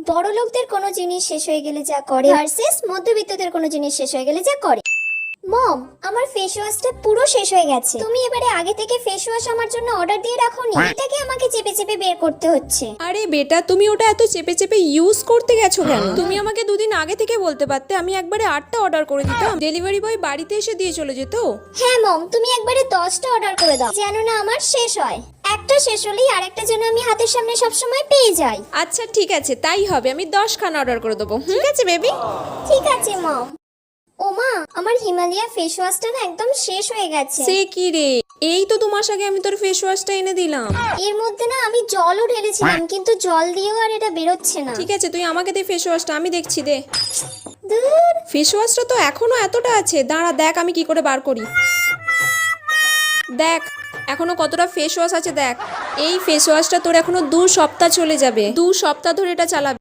বড়লোকদের কোনো জিনিস শেষ হয়ে গেলে যা করে ভার্সেস মধ্যবিত্তদের কোনো জিনিস শেষ হয়ে গেলে যা করে। মম, আমার ফেস ওয়াশটা পুরো শেষ হয়ে গেছে। তুমি এবারে আগে থেকে ফেস ওয়াশ আমার জন্য অর্ডার দিয়ে রাখোনি, এটাকে আমাকে চেপে চেপে বের করতে হচ্ছে। আরে বেটা, তুমি ওটা এত চেপে চেপে ইউজ করতে গেছো কেন? তুমি আমাকে দুদিন আগে থেকে বলতে পারতে, আমি একবারে 8টা অর্ডার করে দিতাম, ডেলিভারি বয় বাড়িতে এসে দিয়ে চলে যেত। হ্যাঁ মম, তুমি একবারে 10টা অর্ডার করে দাও যেন না আমার শেষ হয়। একটা শেষ হলেই আরেকটা যেন আমি হাতের সামনে সবসময় পেয়ে যাই। আচ্ছা ঠিক আছে, তাই হবে, আমি 10 খানা অর্ডার করে দেবো। ঠিক আছে বেবি। ঠিক আছে মম। ওমা, আমার হিমালয়া ফেস ওয়াশটা না একদম শেষ হয়ে গেছে। সে কি রে, এই তো 2 মাস আগে আমি তোর ফেস ওয়াশটা এনে দিলাম। এর মধ্যে না আমি জলও ঢেলেছিলাম, কিন্তু জল দিয়েও আর এটা বেরোচ্ছে না। ঠিক আছে, তুই আমাকে দে ফেস ওয়াশটা, আমি দেখছি, দে। দূর। ফেস ওয়াশটা তো এখনো এতটা আছে, দাঁড়া দেখ আমি কি করে বার করি। দেখ এখনো কতটা ফেস ওয়াশ আছে, দেখ। এই ফেস ওয়াশটা তোর এখনো 2 সপ্তাহ চলে যাবে, 2 সপ্তাহ ধরে এটা চালাবে।